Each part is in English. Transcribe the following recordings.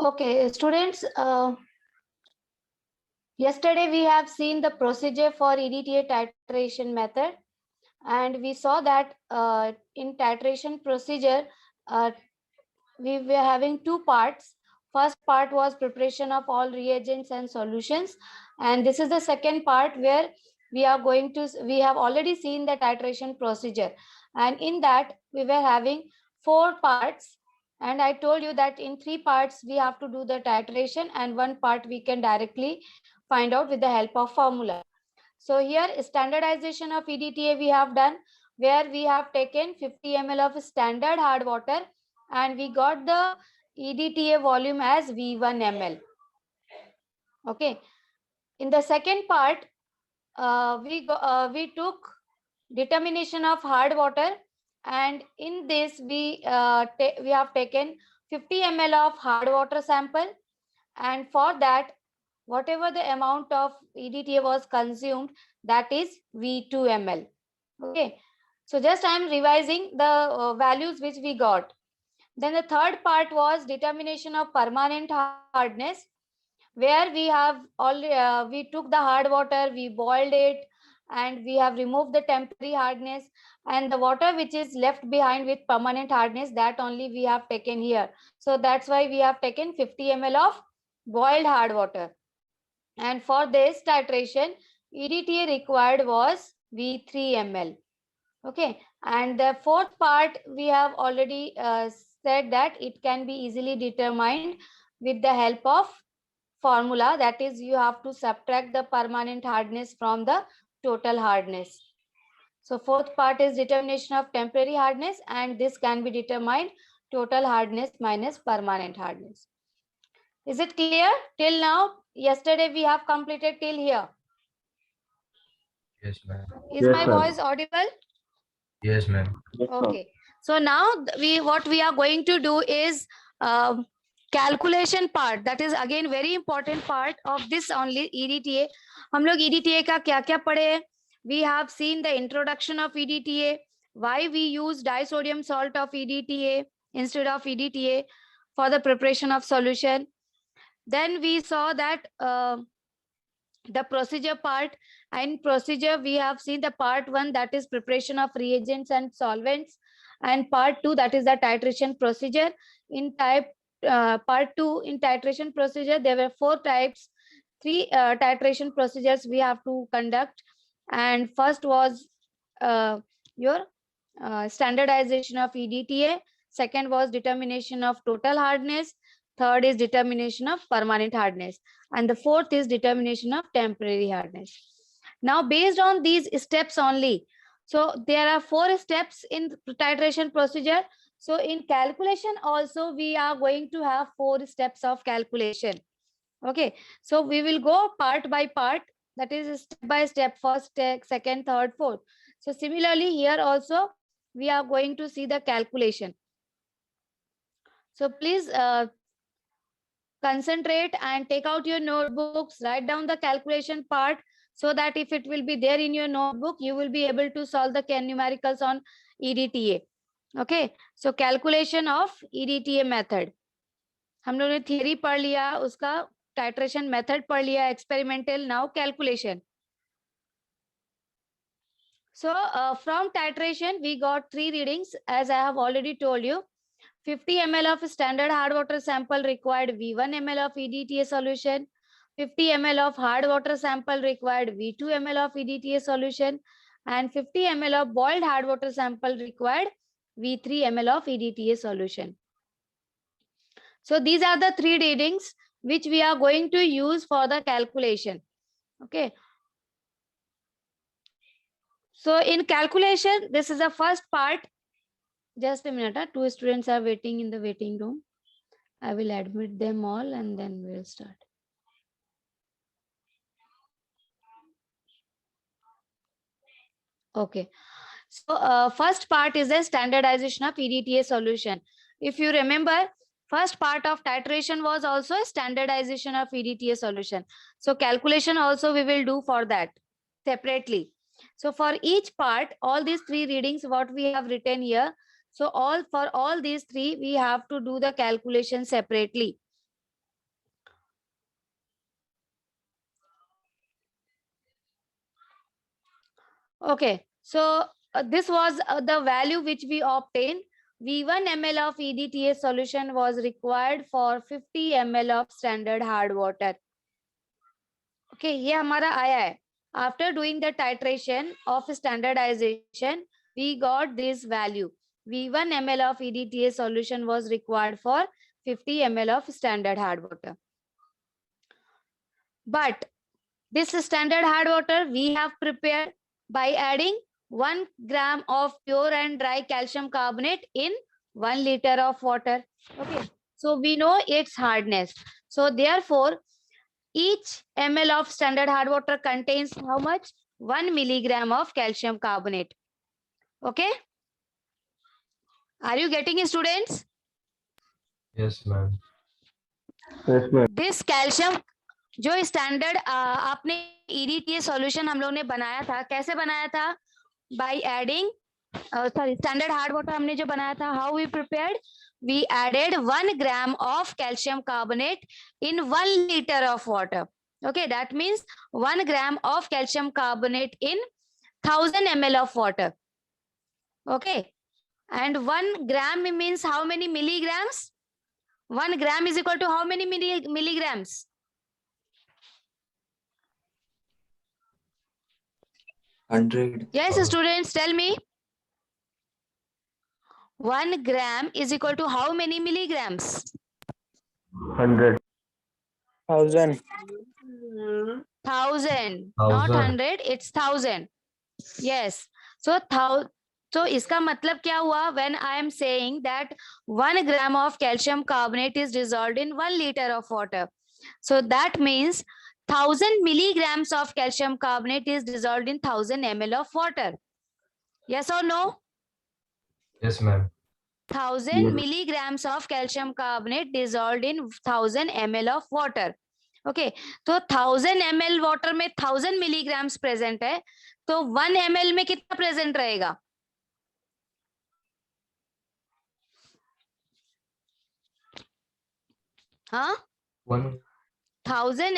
Okay, students, yesterday we have seen the procedure for EDTA titration method, and we saw that in titration procedure, we were having two parts. First part was preparation of all reagents and solutions, and this is the second part where we have already seen the titration procedure, and in that we were having four parts. And I told you that in three parts we have to do the titration, and one part we can directly find out with the help of formula. So here standardization of EDTA we have done, where we have taken 50 ml of standard hard water and we got the EDTA volume as V1 ml. Okay. In the second part, we took determination of hard water, and in this we have taken 50 ml of hard water sample, and for that whatever the amount of EDTA was consumed, that is V2 ml. Okay, so just I am revising the values which we got. Then the third part was determination of permanent hardness, where we have already we took the hard water, we boiled it, and we have removed the temporary hardness, and the water which is left behind with permanent hardness, that only we have taken here. So that's why we have taken 50 ml of boiled hard water. And for this titration, EDTA required was V3 ml. Okay, and the fourth part we have already said that it can be easily determined with the help of formula, that is you have to subtract the permanent hardness from the total hardness. So fourth part is determination of temporary hardness, and this can be determined total hardness minus permanent hardness. Is it clear till now? Yesterday we have completed till here. Yes, ma'am. Is my voice audible? Yes, ma'am. Okay. So now what we are going to do is calculation part. That is again very important part of this only EDTA. हम लोग EDTA का क्या क्या पढ़े हैं? We have seen the introduction of EDTA, why we use disodium salt of EDTA instead of EDTA for the preparation of solution. Then we saw that the procedure part. And procedure we have seen the part 1, that is preparation of reagents and solvents, and part 2, that is the titration procedure. In part 2 in titration procedure, there were 4 types, 3 titration procedures we have to conduct. And first was your standardization of EDTA, second was determination of total hardness, third is determination of permanent hardness, and the fourth is determination of temporary hardness. Now based on these steps only, so there are 4 steps in titration procedure. So in calculation also we are going to have 4 steps of calculation. Okay, so we will go part by part, that is step by step, first, second, third, fourth. So similarly here also we are going to see the calculation. So please concentrate and take out your notebooks, write down the calculation part, so that if it will be there in your notebook, you will be able to solve the numericals on EDTA. Okay, so calculation of EDTA method. हम लोगों ने theory पढ़ लिया, उसका titration method पढ़ लिया, experimental, now calculation. So from titration we got 3 readings, as I have already told you. 50 ml of standard hard water sample required V1 ml of EDTA solution. 50 ml of hard water sample required V2 ml of EDTA solution, and 50 ml of boiled hard water sample required V3 ml of EDTA solution. So these are the 3 readings which we are going to use for the calculation. Okay. So in calculation, this is the first part. Just a minute, 2 students are waiting in the waiting room. I will admit them all and then we'll start. Okay. So first part is the standardization of EDTA solution. If you remember, first part of titration was also a standardization of EDTA solution. So calculation also we will do for that separately. So for each part, all these 3 readings what we have written here, so for all these 3 we have to do the calculation separately. Okay, so this was the value which we obtained. V1 ml of EDTA solution was required for 50 ml of standard hard water. Okay, ये हमारा आया है. After doing the titration of standardization, we got this value. V1 ml of EDTA solution was required for 50 ml of standard hard water. But this standard hard water we have prepared by adding 1 gram of pure and dry calcium carbonate in 1 liter of water. Okay, so we know its hardness. So therefore, each ml of standard hard water contains how much? 1 milligram of calcium carbonate. Okay, are you getting it, students? Yes, ma'am. Yes, ma'am. This calcium जो standard आपने EDTA solution हम लोग ने बनाया था, कैसे बनाया था? By adding sorry, standard hard water हमने जो बनाया था, how we prepared? We added 1 gram of calcium carbonate in 1 liter of water. Okay, that means 1 gram of calcium carbonate in 1000 ml of water. Okay, and 1 gram means how many milligrams? 1 gram is equal to how many milligrams? 100. Yes, students, tell me. 1 gram is equal to how many milligrams? 100. 1000. 1000, not 100, it's 1000. Yes. So इसका मतलब क्या हुआ? When I am saying that 1 gram of calcium carbonate is dissolved in 1 liter of water. So that means 1000 milligrams of calcium carbonate is dissolved in 1000 ml of water. Yes or no? Yes, ma'am. 1000 Yes. milligrams of calcium carbonate dissolved in 1000 ml of water. Okay, तो 1000 ml water में 1000 milligrams present है, तो 1 ml में कितना present रहेगा? हाँ, 1000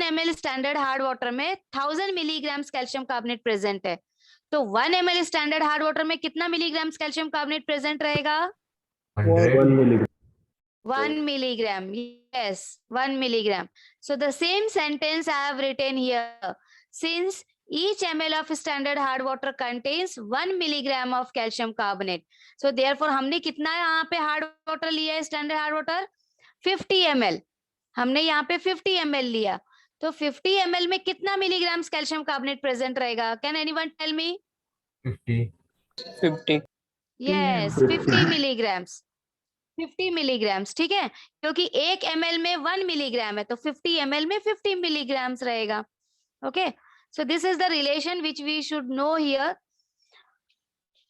ml standard hard water में 1000 milligrams calcium carbonate present है, तो 1 ml स्टैंडर्ड हार्ड वाटर में कितना मिलीग्राम्स कैल्शियम कार्बोनेट प्रेजेंट रहेगा? 100. 1 milligram. 1 milligram. Yes, 1 milligram. So the same sentence I have written here. Since each ml of standard hard water contains 1 milligram of calcium carbonate. So therefore हमने कितना यहाँ पे hard water लिया है? Standard hard water 50 ml. हमने यहाँ पे 50 ml लिया, तो 50 ml में कितना मिलीग्राम्स कैल्शियम कार्बोनेट प्रेजेंट रहेगा? Can anyone tell me? 50. 50. Yes, 50 milligrams. 50 milligrams, ठीक है, क्योंकि 1 ml में 1 मिलीग्राम है, तो 50 ml में 50 मिलीग्राम्स रहेगा. Okay, so this is the relation which we should know here.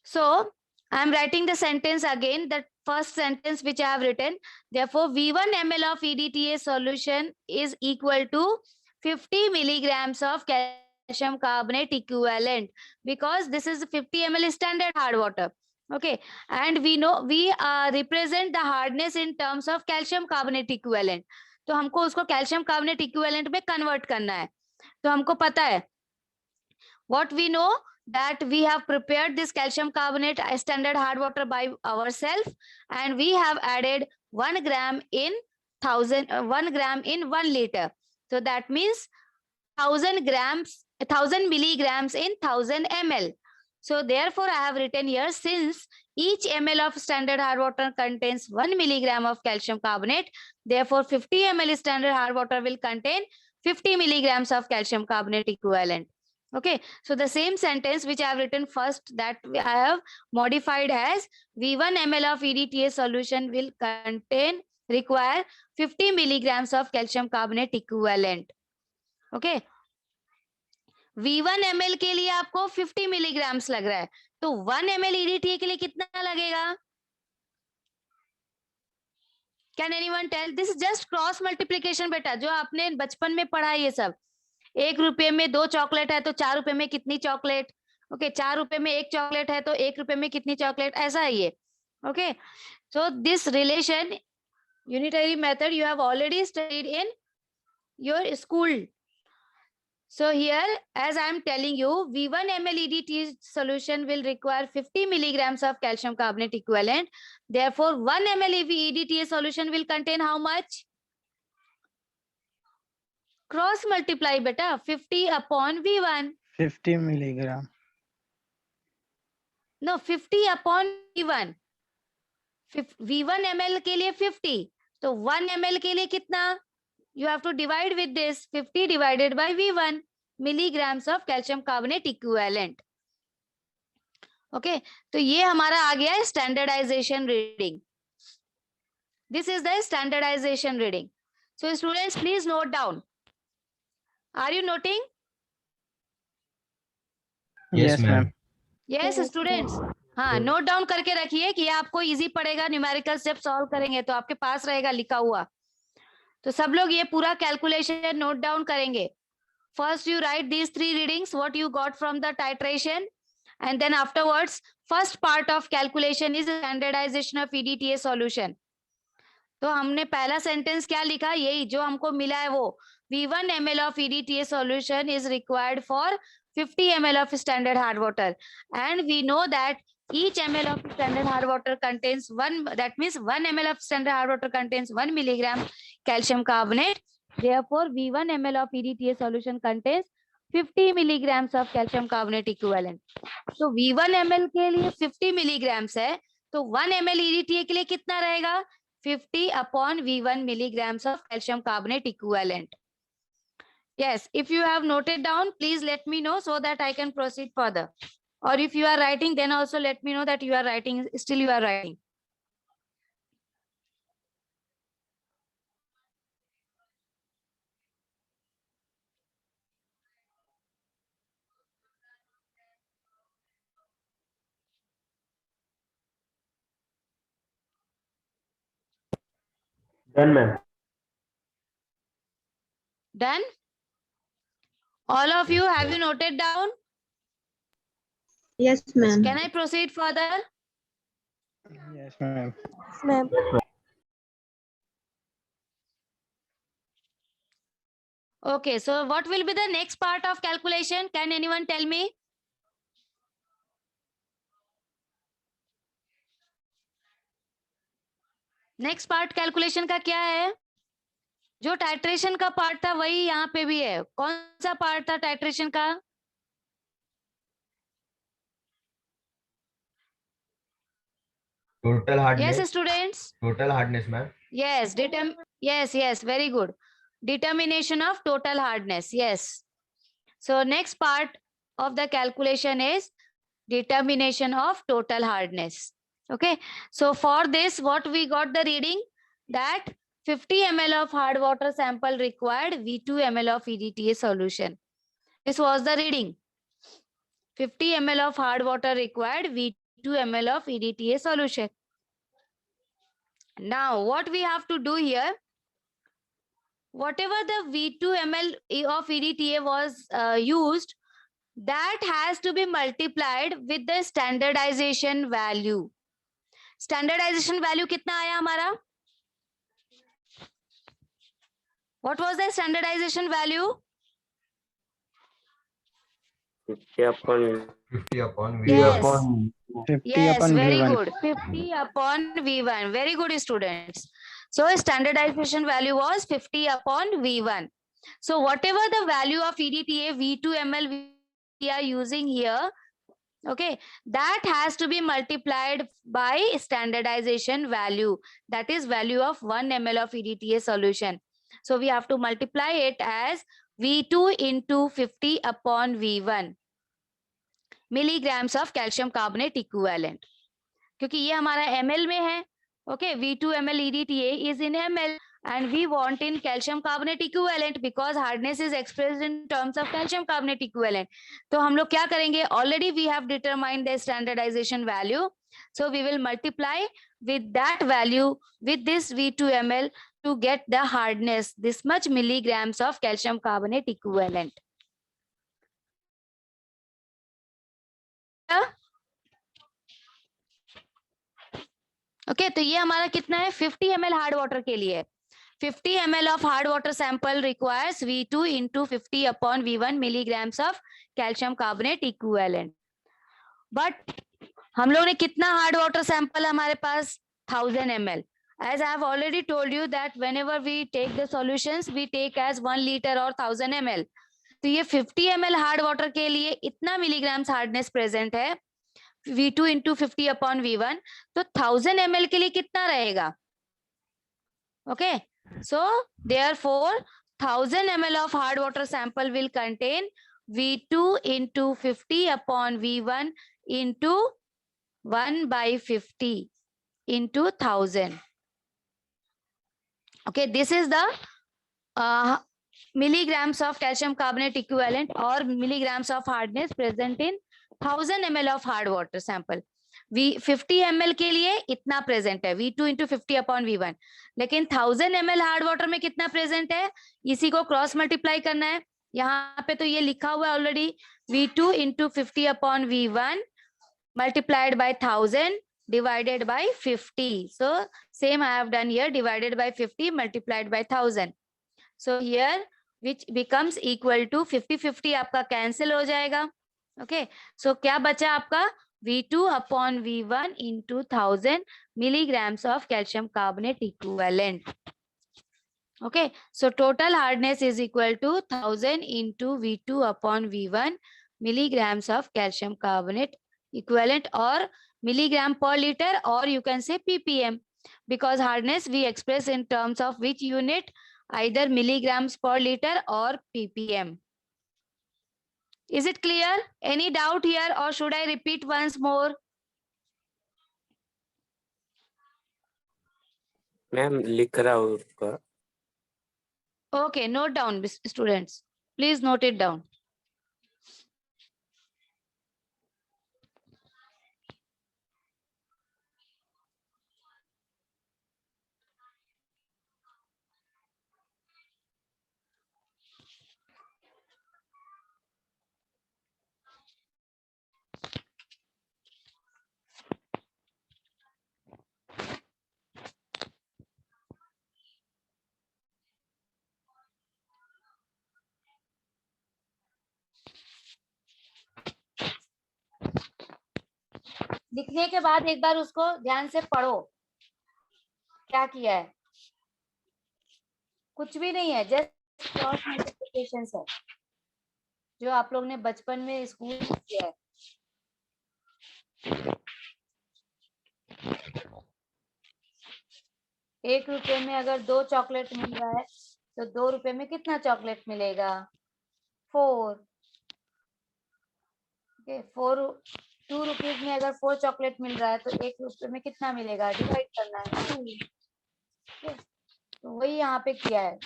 So I am writing the sentence again, the first sentence which I have written. Therefore, V1 ml of EDTA solution is equal to 50 milligrams of calcium carbonate equivalent, because this is 50 ml standard hard water. Okay, and we know we represent the hardness in terms of calcium carbonate equivalent. तो हमको उसको calcium carbonate equivalent में convert करना है. तो हमको पता है, what we know, that we have prepared this calcium carbonate standard hard water by ourselves, and we have added 1 gram in 1 gram in 1 liter. So that means 1000 milligrams in 1000 ml. So therefore I have written here, since each ml of standard hard water contains 1 milligram of calcium carbonate, therefore 50 ml standard hard water will contain 50 milligrams of calcium carbonate equivalent. Okay, so the same sentence which I have written first, that I have modified as V1 ml of EDTA solution will require 50 milligrams of calcium carbonate equivalent. Okay, V1 ml के लिए आपको 50 milligrams लग रहा है, तो 1 ml EDTA के लिए कितना लगेगा? Can anyone tell? This is just cross multiplication बेटा, जो आपने बचपन में पढ़ा है ये सब. 1 रुपये में 2 चॉकलेट है, तो 4 रुपए में कितनी चॉकलेट? ओके, 4 रुपए में 1 चॉकलेट है, तो 1 रुपए में कितनी चॉकलेट? ऐसा है ये. Okay, so this relation, unitary method, you have already studied in your school. So here, as I am telling you, V1 ml EDTA solution will require 50 milligrams of calcium carbonate equivalent. Therefore, 1 ml EDTA solution will contain how much? Cross multiply beta, 50 upon V1. 50 milligram. No, 50 upon V1. V1 ml के लिए 50. तो 1 ml के लिए कितना? You have to divide with this. 50 divided by V1 milligrams of calcium carbonate equivalent. Okay, तो ये हमारा आ गया है standardization reading. This is the standardization reading. So students, please note down. Are you noting? Yes, ma'am. Yes, students. हाँ, note down करके रखिए कि आपको इजी पड़ेगा. न्यूमेरिकल जब सॉल्व करेंगे तो आपके पास रहेगा लिखा हुआ. तो सब लोग ये पूरा कैलकुलेशन नोट डाउन करेंगे. First you write these 3 readings what you got from the titration, and then afterwards first part of calculation is standardization of EDTA solution. तो हमने पहला सेंटेंस क्या लिखा, यही जो हमको मिला है वो V1 ml of EDTA solution is required for 50 ml of standard hard water, and we know that each ml of standard hard water contains that means 1 ml of standard hard water contains 1 milligram calcium carbonate. Therefore, V1 ml of EDTA solution contains 50 milligrams of calcium carbonate equivalent. तो V1 ml के लिए 50 milligrams है, तो 1 ml EDTA के लिए कितना रहेगा? 50 upon V1 milligrams of calcium carbonate equivalent. Yes, if you have noted down, please let me know so that I can proceed further. Or if you are writing, then also let me know that you are writing, still you are writing. Done, ma'am. Done? All of you, have you noted down? Yes, ma'am. Can I proceed further? Yes, ma'am. Ma'am. Okay, so what will be the next part of calculation? Can anyone tell me? Next part calculation का क्या है? जो titration का part था वही यहाँ पे भी है. कौन सा पार्ट था टाइट्रेशन का? Total hardness. Yes, students. Total hardness, ma'am. Yes, yes, very good. Determination of total hardness. Yes. So next part of the calculation is determination of total hardness. Okay. So for this, what we got the reading that 50 ml of hard water sample required V2 ml of EDTA solution. This was the reading. 50 ml of hard water required V2 ml of EDTA solution. Now, what we have to do here, whatever the V2 ml of EDTA was used, that has to be multiplied with the standardization value. Standardization value कितना आया हमारा? What was the standardization value? 50 upon 50 upon V1. Yes. 50 Yes, upon very V1. good. 50 upon V1. Very good, students. So standardization value was 50 upon V1. So whatever the value of EDTA V2 ml we are using here, okay, that has to be multiplied by standardization value. That is value of 1 ml of EDTA solution. So we have to multiply it as V2 into 50 upon V1 milligrams of calcium carbonate equivalent. क्योंकि ये हमारा ml में है. Okay, V2 ml EDTA is in ml and we want in calcium carbonate equivalent because hardness is expressed in terms of calcium carbonate equivalent. तो हम लोग क्या करेंगे? Already we have determined the standardization value. So we will multiply with that value with this V2 ml to get the hardness, this much milligrams of calcium carbonate equivalent. Okay, तो ये हमारा कितना है? 50 ml हार्ड वाटर के लिए. 50 ml of hard water sample requires V2 into 50 upon V1 milligrams of calcium carbonate equivalent. But हम लोग ने कितना हार्ड वाटर सैंपल हमारे पास 1000 ml. As I have already told you that whenever we take the solutions, we take as 1 liter or 1000 ml. तो ये 50 ml hard water के लिए इतना मिलीग्राम्स हार्डनेस प्रेजेंट है V2 into 50 upon V1. तो 1000 ml के लिए कितना रहेगा? Okay, so therefore 1000 ml of hard water sample will contain V2 into 50 upon V1 into 1 by 50 into 1000. Okay, this is the milligrams of calcium carbonate equivalent or milligrams of hardness present in 1000 ml of hard water sample. 50 ml के लिए इतना present है V2 into 50 upon V1. लेकिन 1000 ml hard water में कितना present है, इसी को क्रॉस मल्टीप्लाई करना है. यहाँ पे तो ये लिखा हुआ है already V2 into 50 upon V1 multiplied by 1000 divided by 50. So same I have done here, divided by 50 multiplied by 1000. So here which becomes equal to 50-50 आपका कैंसिल हो जाएगा. Okay, so क्या बचा आपका V2 upon V1 into 1000 milligrams of calcium carbonate equivalent. Okay, so total hardness is equal to 1000 into V2 upon V1 milligrams of calcium carbonate equivalent or milligram per liter, or you can say ppm, because hardness we express in terms of which unit, either milligrams per liter or ppm. Is it clear? Any doubt here, or should I repeat once more? Ma'am लिख रहा हूँ उसका. Okay, note down, students. Please note it down. लिखने के बाद एक बार उसको ध्यान से पढ़ो, क्या किया है. कुछ भी नहीं है, जस्ट क्रॉस मल्टीप्लिकेशन है जो आप लोग ने बचपन में स्कूल में किया है. ₹1 में अगर 2 चॉकलेट मिल रहा है तो ₹2 में कितना चॉकलेट मिलेगा? 4. ओके, 2 रुपीज में अगर 4 चॉकलेट मिल रहा है तो ₹1 में कितना मिलेगा? डिवाइड करना है 2. ओके, तो वही यहाँ पे किया है.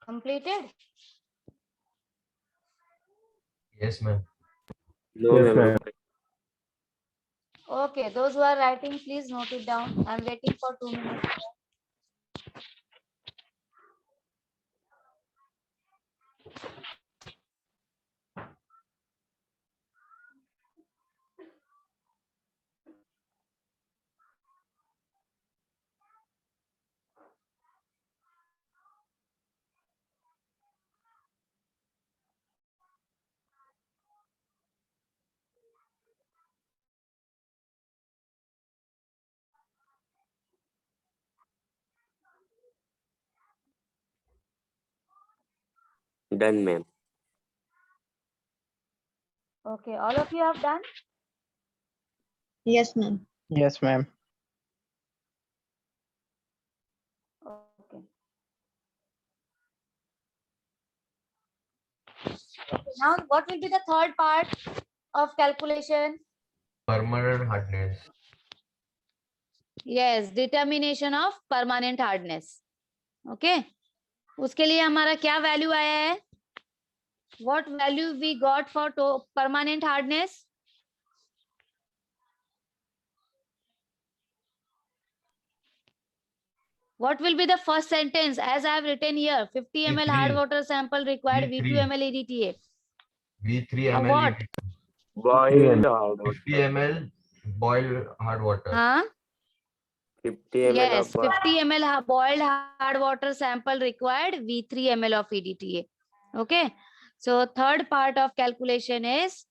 Completed? Yes, ma'am. No, Yes, ma'am. Okay, those who are writing, please note it down. I'm waiting for 2 minutes. Done, ma'am. Okay, all of you have done? Yes, ma'am. Yes, ma'am. Okay. Now, what will be the third part of calculation? Permanent hardness. Yes, determination of permanent hardness. Okay, उसके लिए हमारा क्या value आया है? What value we got for permanent hardness? What will be the first sentence as I have written here? 50 ml hard V3. water sample required, V2 V3. ml EDTA. V3 Now ml. what? Boiled hard 50 water. ml boiled hard water. Huh? 50 ml Yes, of 50 ml boiled hard water sample required, V3 ml of EDTA. Okay. So third part of calculation is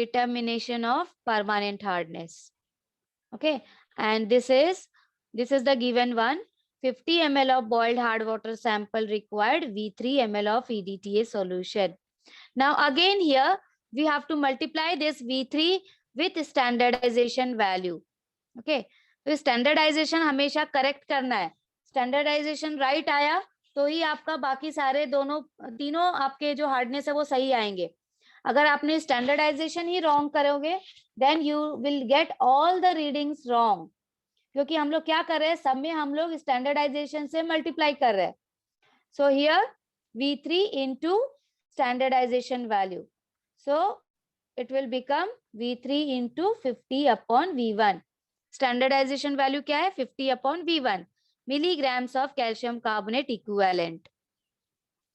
determination of permanent hardness. Okay. And this is the given one. 50 ml of boiled hard water sample required, V3 ml of EDTA solution. Now again here we have to multiply this V3 with standardization value. Okay. तो standardisation हमेशा correct करना है. Standardisation right आया तो ही आपका बाकी सारे तीनों आपके जो हार्डनेस है वो सही आएंगे. अगर आपने स्टैंडर्डाइजेशन ही रॉन्ग करोगे then you will get all the readings wrong, क्योंकि हम लोग क्या कर रहे हैं, सब में हम लोग स्टैंडर्डाइजेशन से मल्टीप्लाई कर रहे हैं. So here V3 into standardization value, so it will become V3 into 50 upon V1. Standardisation value क्या है? 50 upon V1 milligrams of calcium carbonate equivalent.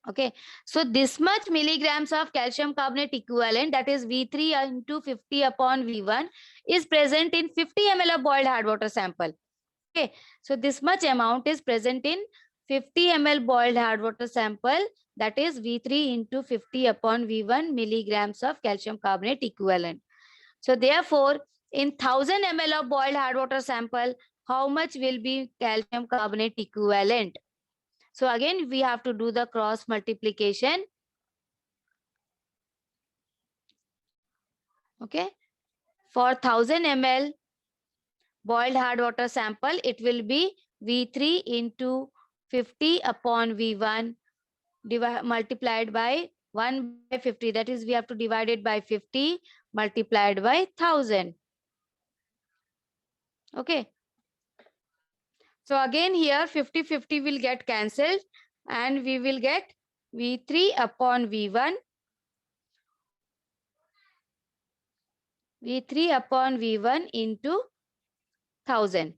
Okay, so this much milligrams of calcium carbonate equivalent, that is V3 into 50 upon V1, is present in 50 ml of boiled hard water sample. Okay, so this much amount is present in 50 ml boiled hard water sample, that is V3 into 50 upon V1 milligrams of calcium carbonate equivalent. So therefore, in 1000 ml of boiled hard water sample, how much will be calcium carbonate equivalent? So again, we have to do the cross multiplication. Okay. For 1000 ml boiled hard water sample, it will be V3 into 50 upon V1 multiplied by 1 by 50. That is, we have to divide it by 50 multiplied by 1000. Okay. So again here 50-50 will get cancelled and we will get V3 upon V1. V3 upon V1 into 1000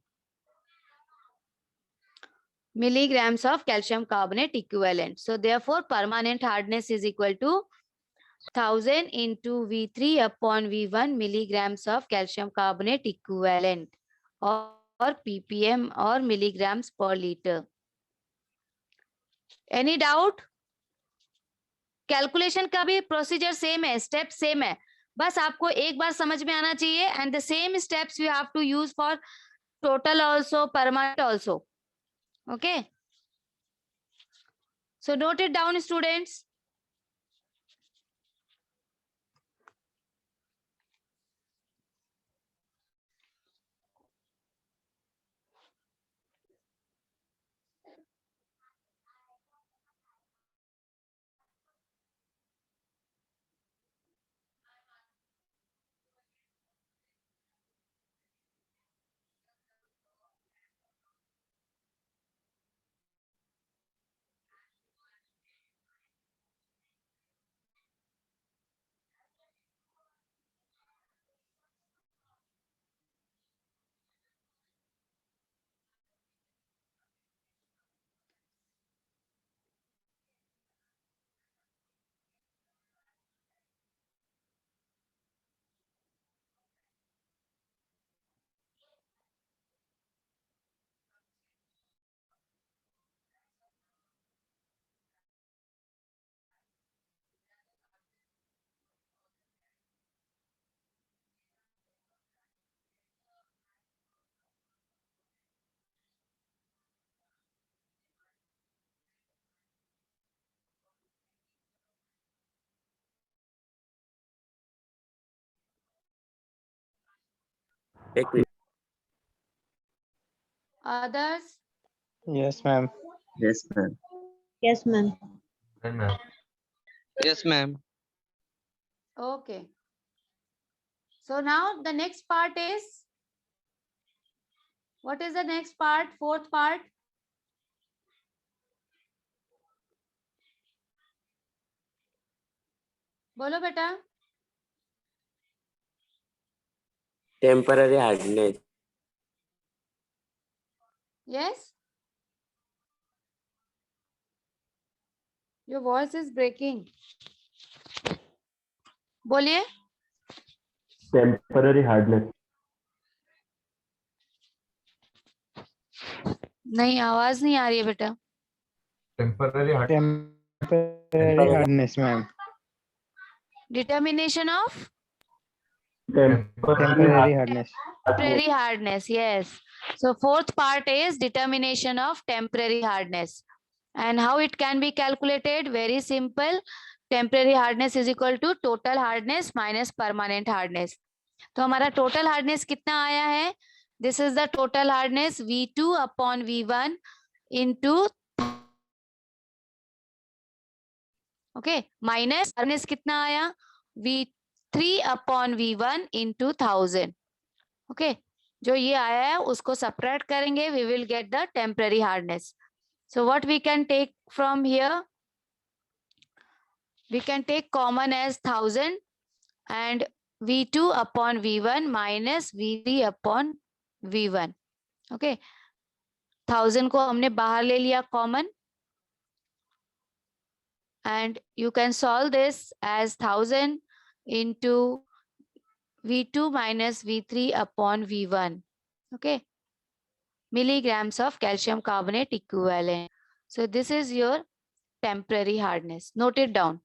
milligrams of calcium carbonate equivalent. So therefore permanent hardness is equal to 1000 into V3 upon V1 milligrams of calcium carbonate equivalent, or ppm or milligrams per liter. Any doubt? Calculation का भी procedure same है, step same है, बस आपको एक बार समझ में आना चाहिए. And the same steps you have to use for total also, permanent also. Okay, so note it down students. एक minute. Others? Yes, ma'am. Yes, ma'am. Yes, ma'am. Then ma'am. Yes, ma'am. Okay. So now the next part is, what is the next part? Fourth part. बोलो बेटा. Temporary hardness. Yes. Your voice is breaking. बोलिए. Temporary hardness. नहीं, आवाज नहीं आ रही है बेटा. Temporary hard. Temporary hardness, ma'am. Determination of Temporary hardness. temporary hardness. Yes. So fourth part is determination of temporary hardness. And how it can be calculated? Very simple. Temporary hardness is equal to total hardness minus permanent hardness. तो हमारा total hardness कितना आया है? This is the total hardness V2 upon V1 into okay minus hardness कितना आया? V3 upon V1 into 1000. Okay, जो ये आया है उसको subtract करेंगे, we will get the temporary hardness. So what we can take from here? We can take common as 1000 and V2 upon V1 minus V3 upon V1. Okay, 1000 को हमने बाहर ले लिया common and you can solve this as 1000 into V2 minus V3 upon V1. Okay, milligrams of calcium carbonate equivalent. So this is your temporary hardness. Note it down.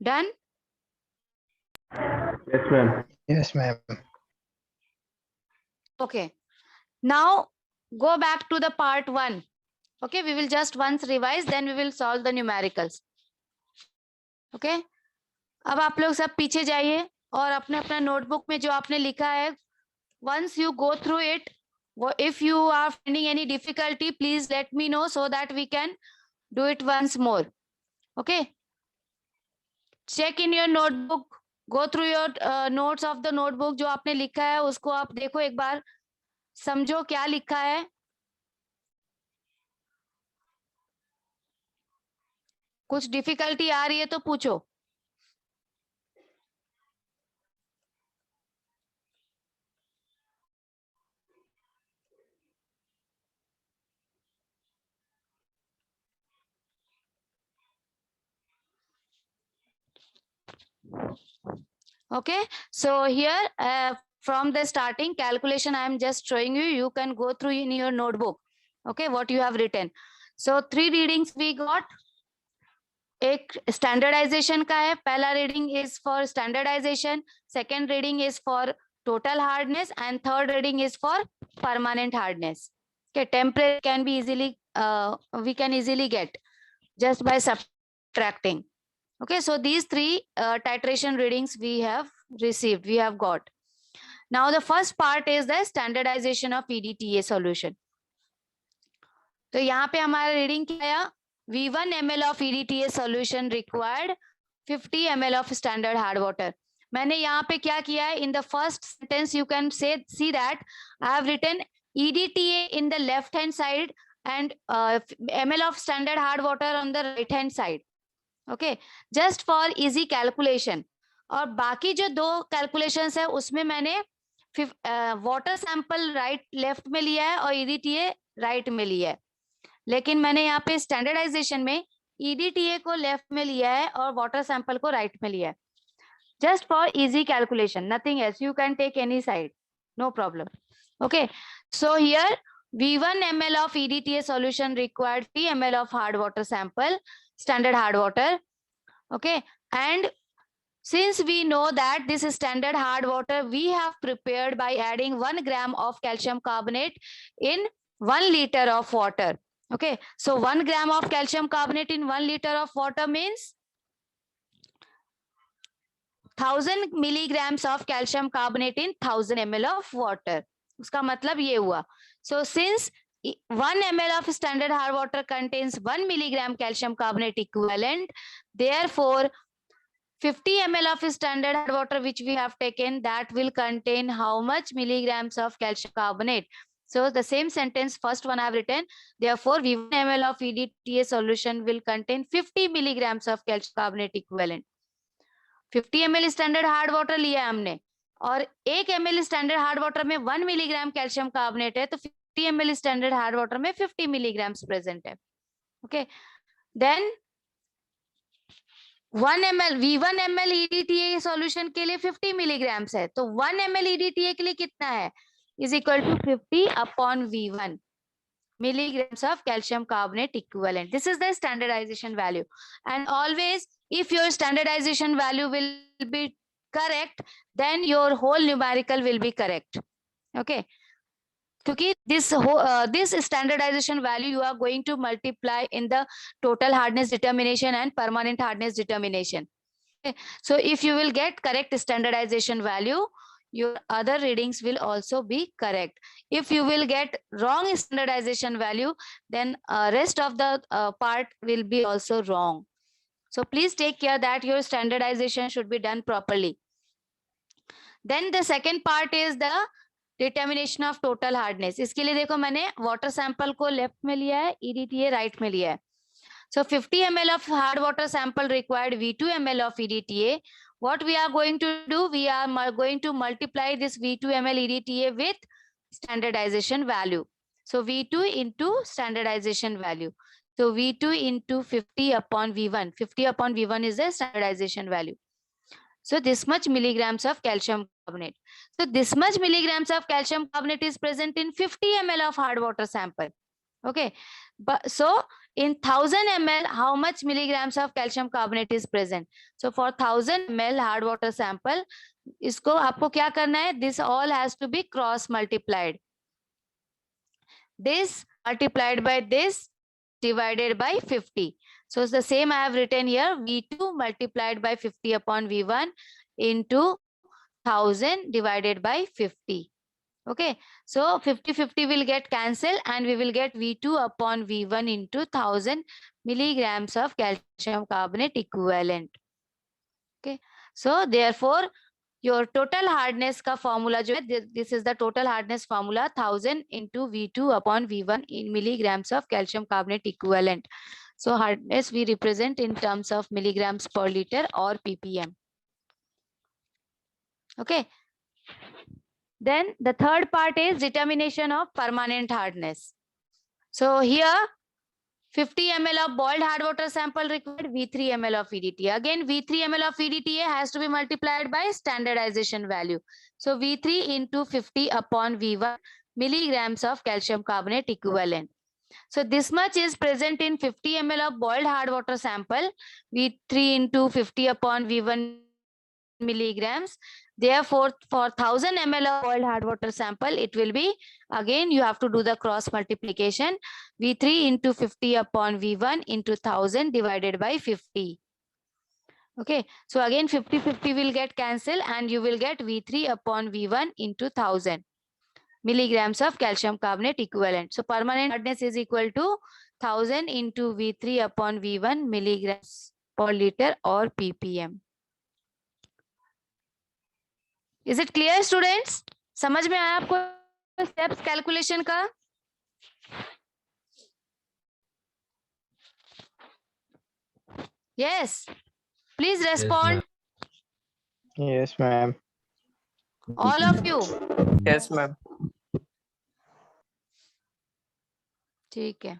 Done? Yes, ma'am. Yes, ma'am. Okay. Now go back to the part 1. Okay, we will just once revise, then we will solve the numericals. Okay. अब आप लोग सब पीछे जाइए और अपने अपना notebook में जो आपने लिखा है, once you go through it, if you are finding any difficulty, please let me know so that we can do it once more. Okay. Check in your notebook, go through your notes of the notebook. जो आपने लिखा है उसको आप देखो एक बार, समझो क्या लिखा है. कुछ डिफिकल्टी आ रही है तो पूछो. Okay, so here from the starting calculation I am just showing you, you can go through in your notebook. Okay, what you have written. So 3 readings we got. एक standardization का है, पहला reading is for standardization, second reading is for total hardness and third reading is for permanent hardness. Okay, temporary can be easily we can easily get just by subtracting. Okay, so these 3 titration readings we have received, we have got. Now the first part is the standardization of EDTA solution. तो यहाँ पे हमारा reading क्या आया? V1 ml of EDTA solution required 50 ml of standard hard water. मैंने यहाँ पे क्या किया है? In the first sentence you can see that I have written EDTA in the left hand side and ml of standard hard water on the right hand side. Okay, just for easy calculation. और बाकी जो 2 calculations है उसमें मैंने water sample right left में लिया है और EDTA right में लिया है. लेकिन मैंने यहाँ पे standardization में EDTA को left में लिया है और water sample को right में लिया है. Just for easy calculation, nothing else. You can take any side, no problem. Okay, so here V1 ml of EDTA solution required 3 ml of hard water sample, standard hard water. Okay, and since we know that this is standard hard water, we have prepared by adding 1 gram of calcium carbonate in 1 liter of water. Okay, so 1 gram of calcium carbonate in 1 liter of water means 1000 milligrams of calcium carbonate in 1000 ml of water. उसका मतलब ये हुआ. So since 1 ml of standard hard water contains 1 milligram calcium carbonate equivalent, therefore 50 ml of standard hard water which we have taken, that will contain how much milligrams of calcium carbonate. So the same sentence, first one I have written, therefore V1 ml of EDTA solution will contain 50 milligrams of calcium carbonate equivalent. 50 ml standard hard water लिया है हमने और 1 ml standard hard water में 1 milligram calcium carbonate है, तो 50 ml standard hard water में 50 milligrams present है. Okay, then 1 ml V1 ml EDTA solution के लिए 50 मिलीग्राम्स है, तो 1 ml EDTA के लिए कितना है, is equal to 50 upon V1 milligrams of calcium carbonate equivalent. This is the standardization value, and always if your standardization value will be correct, then your whole numerical will be correct. Okay, क्योंकि this standardization value you are going to multiply in the total hardness determination and permanent hardness determination. Okay, so if you will get correct standardization value, your other readings will also be correct. If you will get wrong standardization value, then rest of the part will be also wrong. So please take care that your standardization should be done properly. Then the second part is the determination of total hardness. इसके लिए देखो मैंने water sample को left में लिया है, EDTA right में लिया है. So 50 ml of hard water sample required V2 ml of EDTA. What we are going to do, we are going to multiply this V2 ml EDTA with standardization value. So V2 into standardization value. So V2 into 50 upon V1. 50 upon V1 is the standardization value. So this much milligrams of calcium carbonate. So this much milligrams of calcium carbonate is present in 50 ml of hard water sample. Okay, but so in 1000 ml, how much milligrams of calcium carbonate is present? So for 1000 ml hard water sample, इसको आपको क्या करना है? This all has to be cross multiplied. This multiplied by this divided by 50. So it's the same I have written here, V2 multiplied by 50 upon V1 into 1000 divided by 50. Okay, so 50-50 will get cancelled and we will get V2 upon V1 into 1000 milligrams of calcium carbonate equivalent. Okay, so therefore your total hardness का formula जो है, this is the total hardness formula, 1000 into V2 upon V1 in milligrams of calcium carbonate equivalent. So hardness we represent in terms of milligrams per liter or ppm. Okay. Then the third part is determination of permanent hardness. So here 50 ml of boiled hard water sample required, V3 ml of EDTA. Again, V3 ml of EDTA has to be multiplied by standardization value. So V3 into 50 upon V1 milligrams of calcium carbonate equivalent. So this much is present in 50 ml of boiled hard water sample, V3 into 50 upon V1 milligrams. Therefore, for 1000 ml of boiled hard water sample, it will be, again, you have to do the cross multiplication, V3 into 50 upon V1 into 1000 divided by 50. Okay, so again 50-50 will get cancelled and you will get V3 upon V1 into 1000 milligrams of calcium carbonate equivalent. So permanent hardness is equal to 1000 into V3 upon V1 milligrams per liter or ppm. Is it clear, students? समझ में आया आपको steps calculation का? Yes. Please respond. Yes, ma'am. All of you. Yes, ma'am. ठीक है.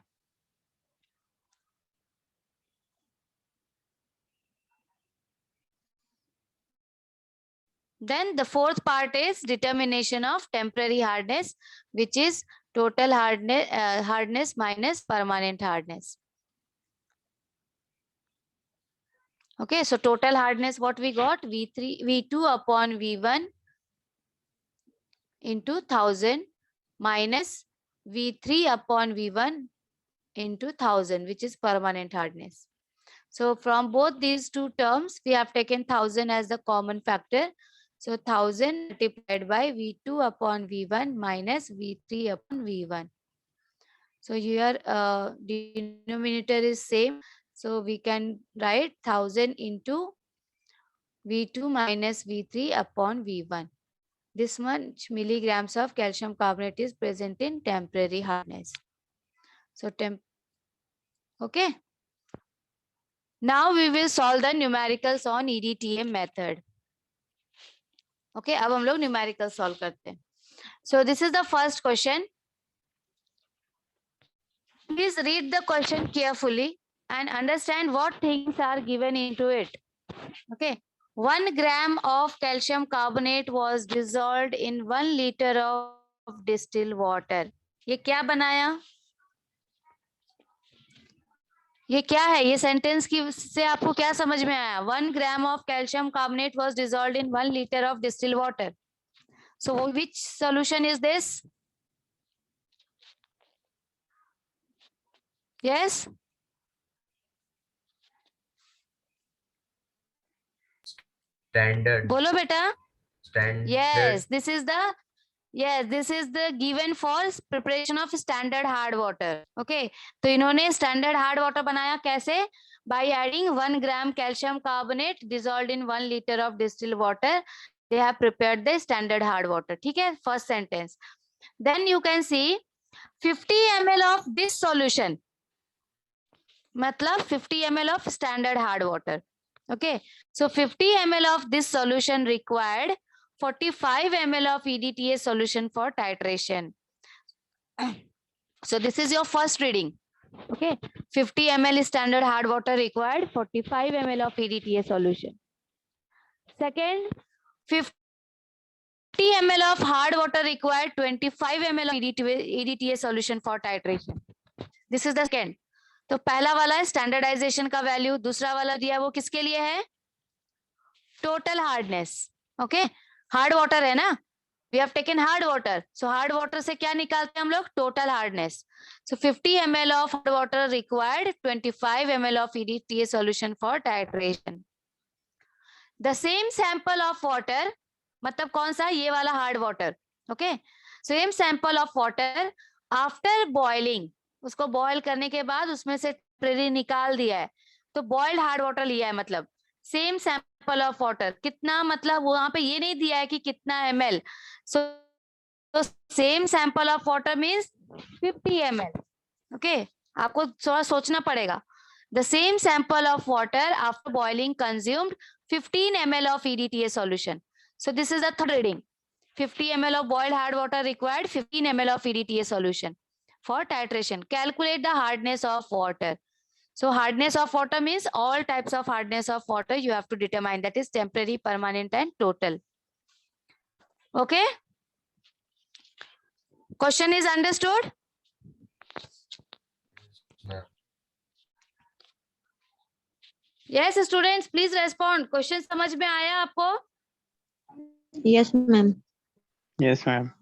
Then the fourth part is determination of temporary hardness, which is total hardness minus permanent hardness. Okay, so total hardness what we got? V2 upon V1 into 1000 minus V3 upon V1 into 1000, which is permanent hardness. So from both these two terms, we have taken 1000 as the common factor. So 1000 multiplied by V2 upon V1 minus V3 upon V1. So here denominator is same. So we can write 1000 into V2 minus V3 upon V1. This much milligrams of calcium carbonate is present in temporary hardness. So okay. Now we will solve the numericals on EDTM method. Okay, अब हम लोग numerical solve करते हैं. So this is the first question. Please read the question carefully and understand what things are given into it. Okay. 1 gram of calcium carbonate was dissolved in 1 liter of distilled water. ये क्या बनाया? ये क्या है? ये sentence की से आपको क्या समझ में आया? 1 gram of calcium carbonate was dissolved in 1 liter of distilled water. So which solution is this? Yes? Standard. बोलो बेटा. Standard. Yes, this is the given for preparation of standard hard water. Okay, तो इन्होंने standard hard water बनाया कैसे? By adding 1 gram calcium carbonate dissolved in 1 liter of distilled water, they have prepared the standard hard water. ठीक है? First sentence. Then you can see 50 ml of this solution. मतलब 50 ml of standard hard water. Okay, so 50 ml of this solution required 45 ml of EDTA solution for titration. So this is your first reading. Okay, 50 ml is standard hard water required, 45 ml of EDTA solution. Second, 50 ml of hard water required, 25 ml of EDTA solution for titration. This is the second. तो पहला वाला है standardisation का value, दूसरा वाला दिया वो किसके लिए है? Total hardness. Okay, hard water है ना, we have taken hard water, so hard water से क्या निकालते हैं हम लोग? Total hardness. So 50 ml of hard water required, 25 ml of EDTA solution for titration. The same sample of water, मतलब कौन सा? ये वाला hard water. Okay, same sample of water after boiling, उसको बॉयल करने के बाद उसमें से टेम्परेरी निकाल दिया है, तो बॉइल्ड हार्ड वाटर लिया है. मतलब सेम सैंपल ऑफ वाटर कितना, मतलब वहां पे ये नहीं दिया है कि कितना ml. So same sample of water means 50 ml. Okay, आपको थोड़ा सोचना पड़ेगा. The same sample of water after boiling consumed 15 ml of EDTA solution. So this is the third reading. 50 ml of boiled hard water required, 15 ml of EDTA solution for titration. Calculate the hardness of water. So hardness of water means all types of hardness of water you have to determine, that is temporary, permanent and total. Okay? Question is understood? Yeah. Yes students, please respond. Question समझ में आया आपको? Yes, ma'am. Yes, ma'am.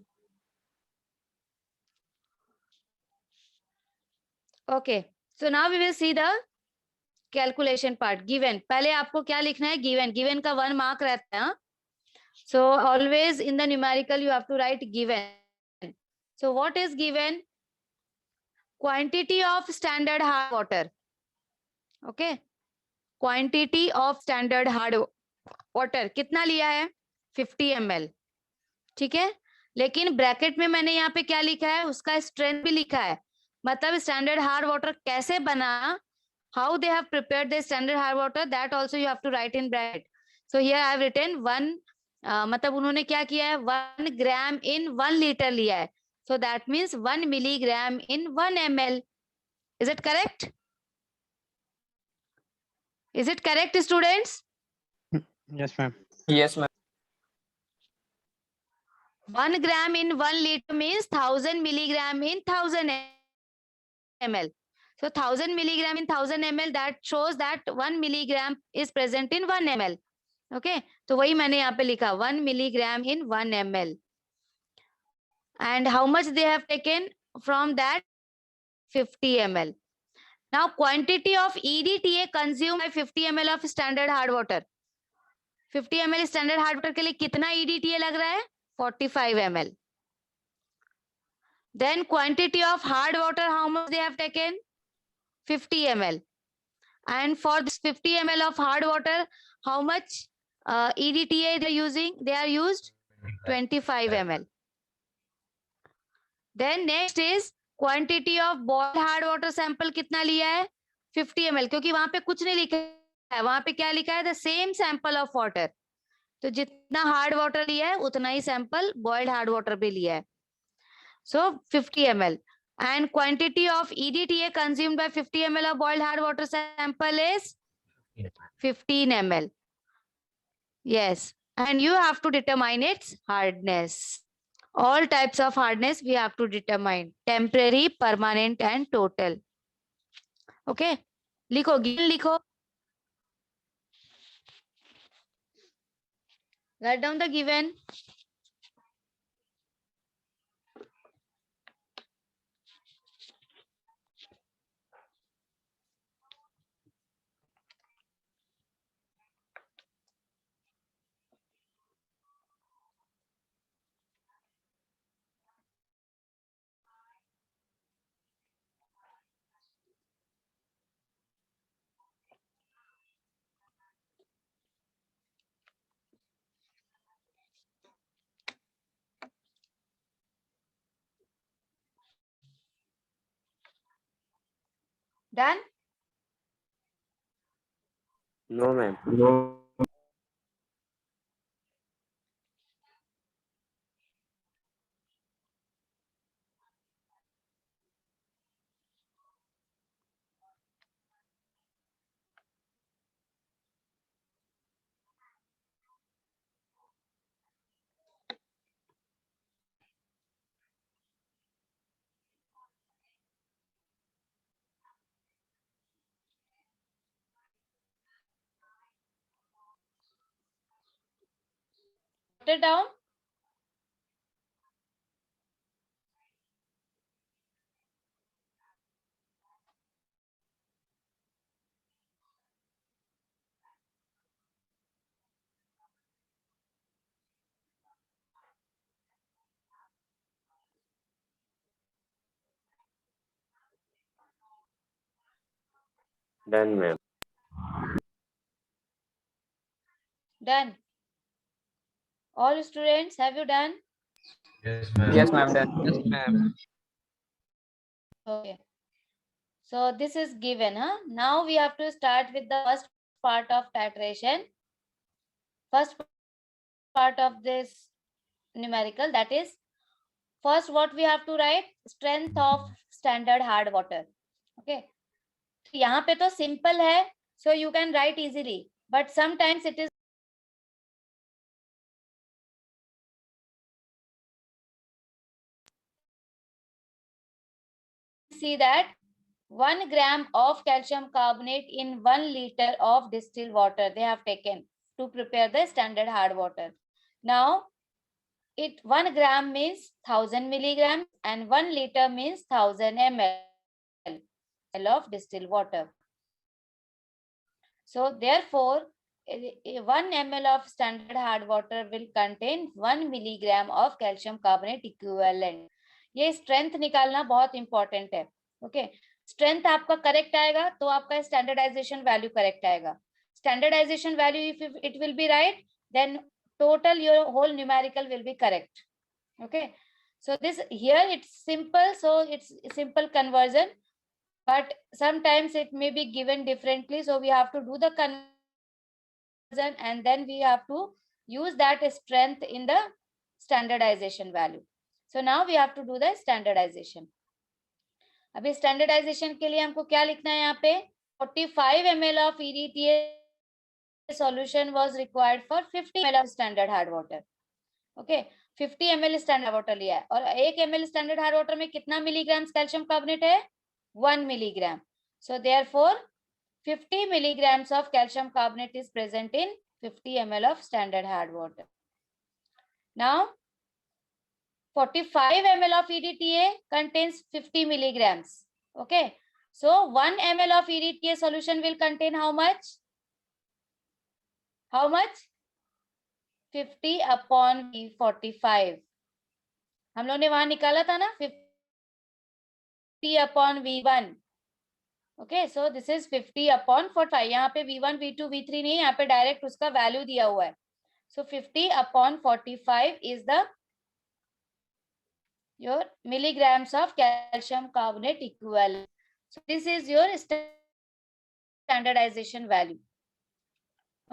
Okay, so now we will see the calculation part. Given, पहले आपको क्या लिखना है? Given. Given का 1 mark रहता है. So always in the numerical you have to write given. So what is given? Quantity of standard hard water. Okay, quantity of standard hard water कितना लिया है? 50 ml. ठीक है, लेकिन ब्रैकेट में मैंने यहाँ पे क्या लिखा है? उसका स्ट्रेंथ भी लिखा है. मतलब स्टैंडर्ड हार्ड वाटर कैसे बना, how they have prepared the standard hard water, that also you have to write in bracket. So here I have written 1, मतलब उन्होंने क्या किया है? 1 gram in 1 liter लिया है. So that means 1 milligram in 1 ml. Is it correct? Is it correct, students? Yes, ma'am. Yes, ma'am. 1 gram in 1 liter means 1000 milligram in 1000 ml. So 1000 milligram in 1000 ml, that shows that 1 milligram is present in 1 ml. Okay, तो वही मैंने यहाँ पे लिखा 1 milligram in 1 ml. And how much they have taken from that? 50 ml. Now quantity of EDTA consumed by 50 ml of standard hard water. 50 ml standard hard water के लिए कितना EDTA लग रहा है? 45 ml. Then quantity of hard water, how much they have taken? 50 ml. And for this 50 ml of hard water, how much EDTA they are using? They are used 25 ml. Then next is quantity of boiled hard water sample कितना लिया है? 50 ml, क्योंकि वहां पे कुछ नहीं लिखा है, वहां पे क्या लिखा है? The same sample of water. तो जितना हार्ड वाटर लिया है उतना ही सैंपल बॉइल्ड हार्ड वाटर भी लिया है. So 50 ml. And quantity of EDTA consumed by 50 ml of boiled hard water sample is 15 ml. Yes. And you have to determine its hardness. All types of hardness we have to determine. Temporary, permanent and total. Okay. लिखो, given लिखो. Write down the given. Done? No, ma'am. Put it down. Done, ma'am. Done. All students, have you done? Yes, ma'am. Yes, ma'am. Done. Yes, ma'am. Okay. So this is given, huh? Now we have to start with the first part of titration. First part of this numerical, that is, first what we have to write? Strength of standard hard water. Okay. तो यहाँ पे तो simple है, so you can write easily. But sometimes it is see that 1 gram of calcium carbonate in 1 liter of distilled water they have taken to prepare the standard hard water. Now, 1 gram means 1000 milligrams and 1 liter means 1000 ml of distilled water. So, therefore, 1 ml of standard hard water will contain 1 milligram of calcium carbonate equivalent. ये strength निकालना बहुत important है. Okay, strength आपका correct आएगा तो आपका standardisation value correct आएगा. Standardisation value if it will be right, then total your whole numerical will be correct. Okay, so this here it's simple, so it's simple conversion, but sometimes it may be given differently, so we have to do the conversion and then we have to use that strength in the standardization value. So now we have to do the standardization. अभी standardization के लिए हमको क्या लिखना है यहाँ पे? 45 ml of EDTA solution was required for 50 ml of standard hard water. Okay, 50 ml standard water लिया है और 1 ml standard hard water में कितना मिलीग्राम कैल्शियम कार्बोनेट है? 1 milligram. So therefore 50 milligrams of calcium carbonate is present in 50 ml of standard hard water. Now 45 ml of EDTA contains 50 milligrams. Okay. So 1 ml of EDTA solution will contain how much? How much? 50 upon V45. हम लोग ने वहां निकाला था ना 50 upon V1. Okay, so this is 50 upon 45. यहाँ पे V1, V2, V3 नहीं, यहाँ पे डायरेक्ट उसका वैल्यू दिया हुआ है. So 50 upon 45 is the your milligrams of calcium carbonate equivalent. So this is your standardization value.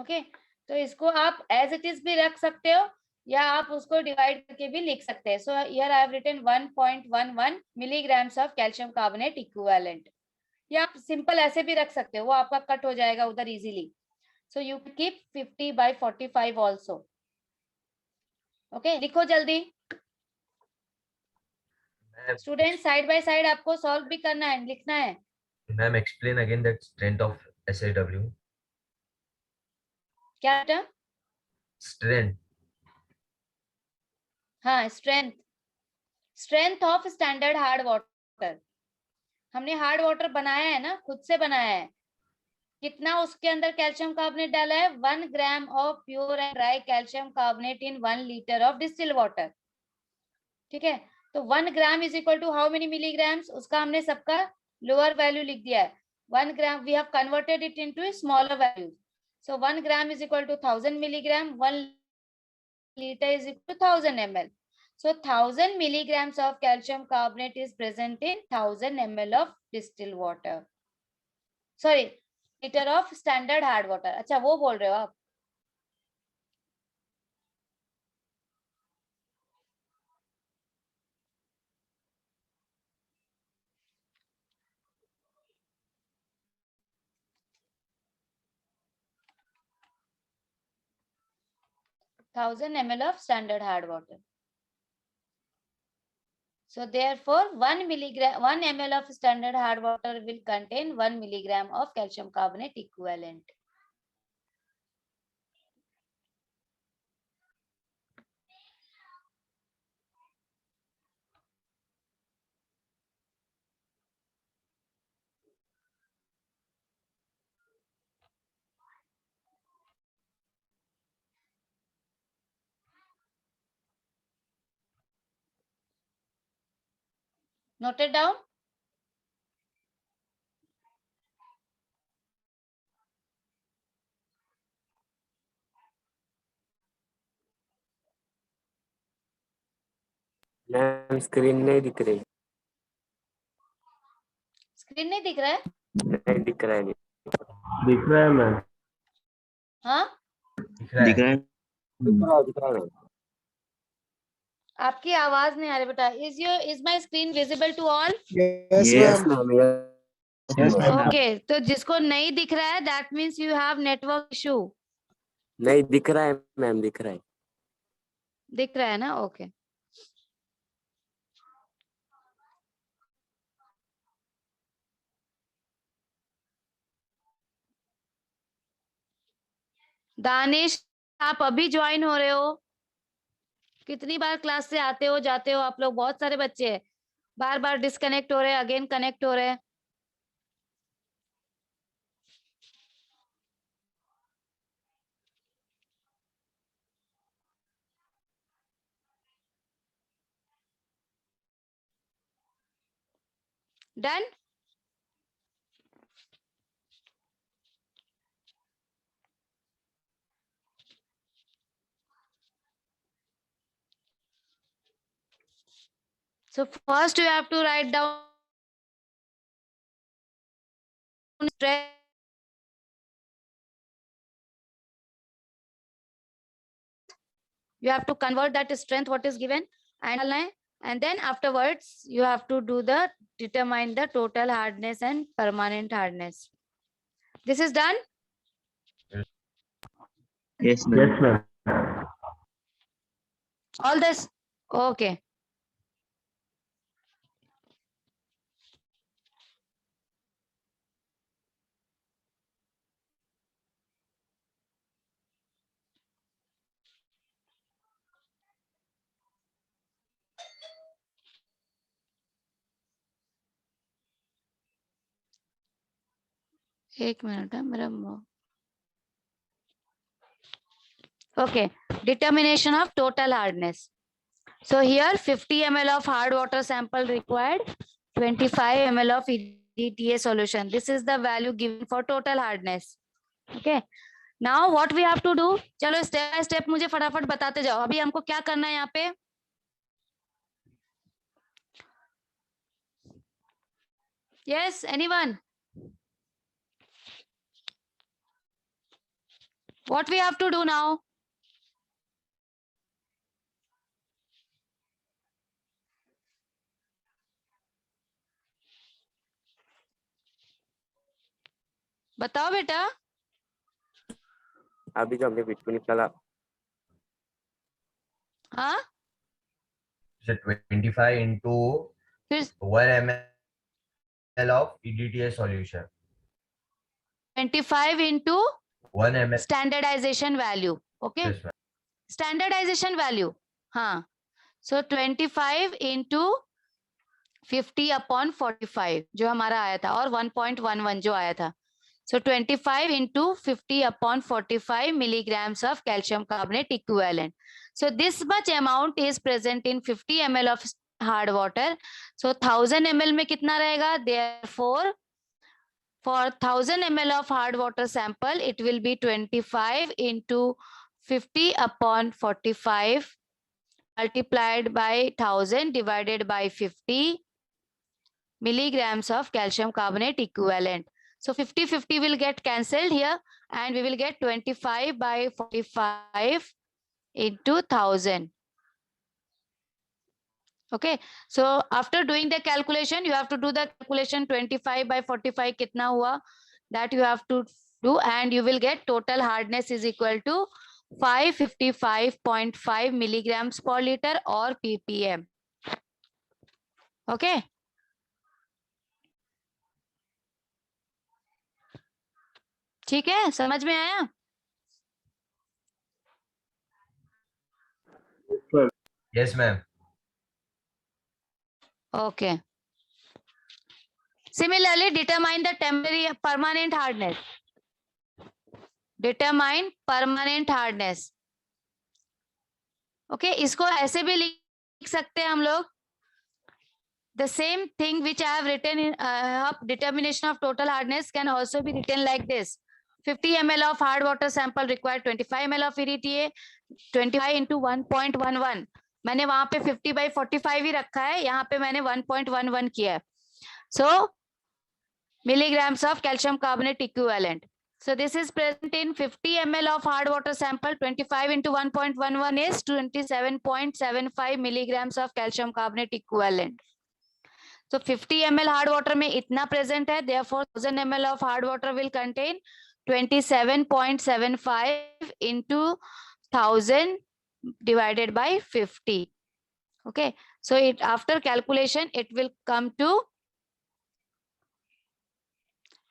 Okay, तो इसको आप as it is भी रख सकते हो या आप उसको डिवाइड करके भी लिख सकते हैं. So here I have written 1.11 milligrams of calcium carbonate equivalent. या आप सिंपल ऐसे भी रख सकते हो, वो आपका कट हो जाएगा उधर easily. So you keep 50 by 45 also. Okay, लिखो जल्दी. स्टूडेंट साइड बाय साइड आपको सॉल्व भी करना है, लिखना है. Ma'am explain again that strength of SAW. क्या टर्म? Strength. हाँ, strength. Strength of standard hard water. हमने हार्ड वाटर बनाया है ना, खुद से बनाया है. कितना उसके अंदर कैल्शियम कार्बोनेट डाला है? 1 gram of pure and dry calcium carbonate in 1 litre of distil water. ठीक है, तो 1 gram is equal to how many milligrams? उसका हमने सबका लोअर वैल्यू लिख दिया है. 1 gram we have converted it into smaller value. So 1 gram is equal to 1000 milligram. 1 liter is equal to 1000 ml. So 1000 milligrams of calcium carbonate is present in 1000 ml of distilled water. Sorry, liter of standard hard water. अच्छा, वो बोल रहे हो आप? Thousand ml of standard hard water. So therefore 1 ml of standard hard water will contain 1 milligram of calcium carbonate equivalent. Noted down? Ma'am screen नहीं दिख रही. Screen नहीं दिख रहा है? नहीं दिख रहा है. दिख रहा है मैम. हाँ, दिख रहा दिख है. रहा है. दिख रहा है मैम. आपकी आवाज नहीं आ रही बेटा. Is my screen visible to all? Yes, Yes, ma'am. Ma'am. Yes, ma'am. Okay, तो जिसको नहीं दिख रहा है that means you have network issue. नहीं दिख रहा है मैम. दिख रहा है. दिख रहा है ना? ओके. दानिश, आप अभी ज्वाइन हो रहे हो? कितनी बार क्लास से आते हो जाते हो आप लोग? बहुत सारे बच्चे हैं, बार बार डिस्कनेक्ट हो रहे हैं, अगेन कनेक्ट हो रहे हैं. Done? So first you have to write down strength. You have to convert that strength what is given and then afterwards you have to do the determine the total hardness and permanent hardness. This is done? Yes, ma'am. Yes, ma'am. All this? Okay. एक minute है मेरा okay, determination of total hardness. So here 50 ml of hard water sample required, 25 ml of EDTA solution. This is the value given for total hardness. Okay. Now what we have to do? चलो step by step मुझे फटाफट बताते जाओ. अभी हमको क्या करना है यहाँ पे? Yes, anyone? What we have to do now? बताओ बेटा. अभी जो हमने वीडियो निकाला हाँ? So 25 into फिर 1 ml of EDTA solution. 25 into 1 ml. standardization value. Okay. Yes, ma'am. Standardization value. हाँ. So 25 into 50 upon 45 जो हमारा आया था और 1.11 जो आया था. So 25 into 50 upon 45 milligrams of calcium carbonate equivalent. So this much amount is present in 50 ml of hard water. So 1000 ml में कितना रहेगा? Therefore, for 1000 ml of hard water sample, it will be 25 into 50 upon 45 multiplied by 1000 divided by 50 milligrams of calcium carbonate equivalent. So 50-50 will get cancelled here and we will get 25 by 45 into 1000. Okay, so after doing the calculation, you have to do the calculation 25 by 45 kitna hua, that you have to do, and you will get total hardness is equal to 555.5 milligrams per liter or ppm. Okay. ठीक है, समझ में आया? Yes, ma'am. Okay. Similarly, determine the temporary permanent hardness. Determine permanent hardness. Okay, इसको ऐसे भी लिख सकते हैं हम लोग. The same thing which I have written in determination of total hardness can also be written like this. 50 ml of hard water sample required 25 ml of EDTA, 25 into 1.11. मैंने वहां पे 50 by 45 ही रखा है, यहाँ पे मैंने 1.11 किया है. So milligrams of calcium carbonate equivalent. So this is present in 50 ml of hard water sample. 25 into 1.11 is 27.75 milligrams of calcium carbonate equivalent. So 50 ml hard water में इतना present है, therefore 1000 ml of hard water will contain 27.75 into 1000 divided by 50. Okay, so it after calculation it will come to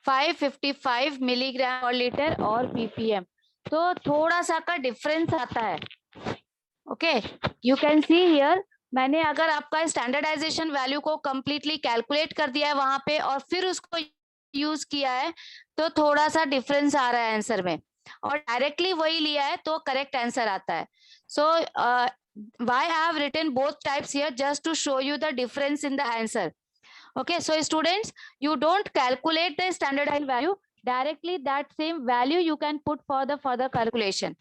555 milligram per liter or ppm. तो थोड़ा सा का difference आता है. Okay, you can see here. मैंने अगर आपका स्टैंडर्डाइजेशन वैल्यू को कंप्लीटली कैलकुलेट कर दिया है वहां पे और फिर उसको यूज किया है तो थोड़ा सा डिफरेंस आ रहा है आंसर में, और डायरेक्टली वही लिया है तो करेक्ट आंसर आता है. So why I have written both types here just to show you the difference in the answer. Okay, so students, you don't calculate the standardized value directly. That same value you can put for the further calculation.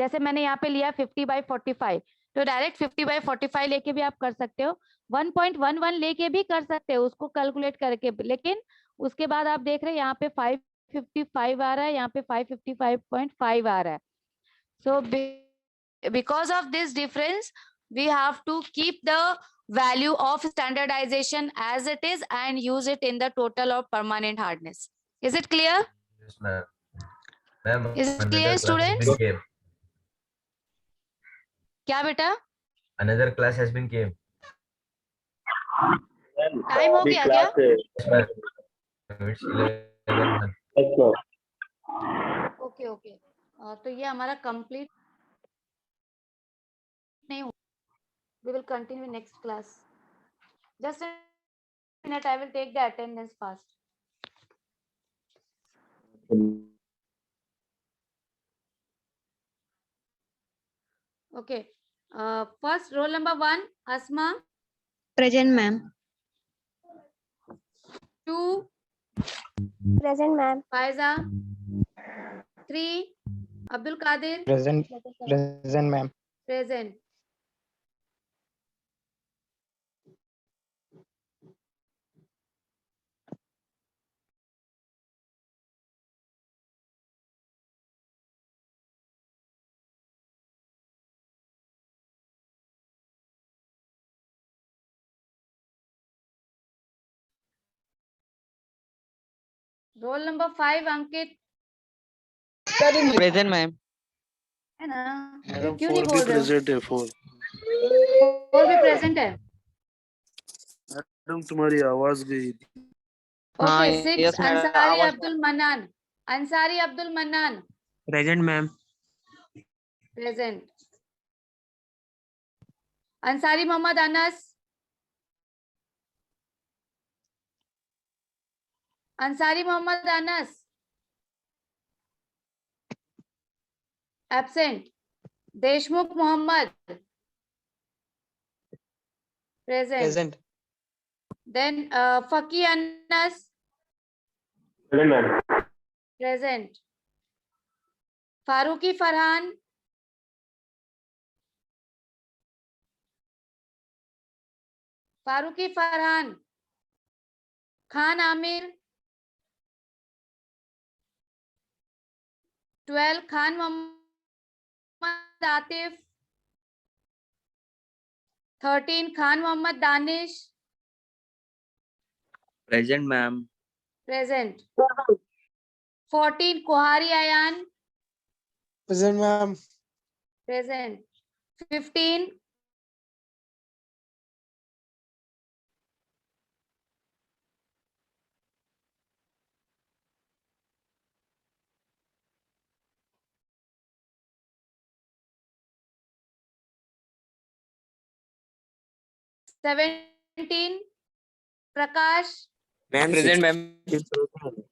जैसे मैंने यहाँ पे लिया 50 by 45, तो direct 50 by 45 लेके भी आप कर सकते हो, 1.11 लेके भी कर सकते हो उसको कैलकुलेट करके, लेकिन उसके बाद आप देख रहे हैं यहाँ पे 555 आ रहा है, यहाँ पे 555.5 आ रहा है. So because of this difference, we have to keep the value of standardization as it is and use it in the total of permanent hardness. Is it clear? Yes, ma'am. Ma'am, Is it another clear, class has students? been came. क्या बेटा? Another class has been came. Time हो गया क्या? Yes, ma'am. It's 11. Okay okay, तो ये हमारा complete नहीं हुआ. We will continue next class. Just a minute, I will take the attendance fast. Okay. First, roll number 1, Asma. Present, ma'am. 2, Present, ma'am. Faiza. 3, Abdul Qadir. Present, ma'am. Present. Roll number 5, Ankit. Present, ma'am. है ना? Madam क्यों नहीं 4 बोल भी रहे हो? Present है 4 4 भी प्रेजेंट है. मैडम तुम्हारी आवाज गई थी Okay, हाँ, 6, yes, madam. Ansari आवाज- Abdul Manan. Ansari Abdul Manan. Present, ma'am. Present. Ansari Muhammad Anas. Ansari Muhammad Anas. Absent. Deshmukh Muhammad. Present. Present. Then Faki Anas. Present, ma'am. Present. Faruqi Farhan. Faruqi Farhan. Khan Amir. 12, Khan Muhammad Atif. 13, Khan Muhammad Danish. Present, ma'am. Present. 14, Kohari Ayan. Present, ma'am. Present. 15, Seventeen, Prakash. Ma'am, Present, ma'am. 16.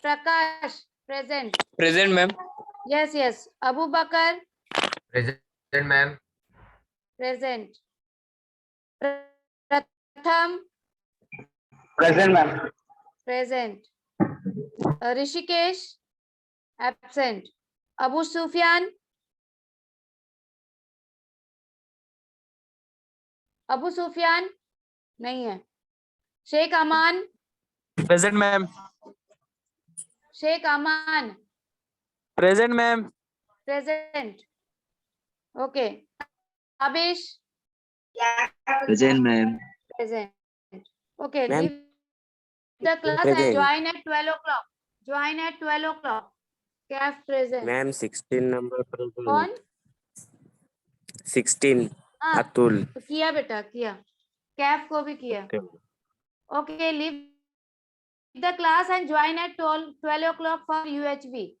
Prakash, present. Present, ma'am. Yes, yes. Abu Bakar, Present, ma'am. present. Pratham, Present, ma'am. present. Rishikesh, absent. Abu Sufyan. Abu Sufiyan नहीं है. शेख अमान. Present, ma'am. Sheikh Aman. Present, ma'am. Present. Okay. Abish. Present, ma'am. Present. Okay. Ma'am. Leave the class and Present. join at 12 o'clock. Join at 12 o'clock. Caf present. Ma'am, 16 number कौन? present. 16. हाँ, Atul. तो किया बेटा, किया. कैफ को भी किया. Okay, leave the class and join at 12 o'clock for UHV.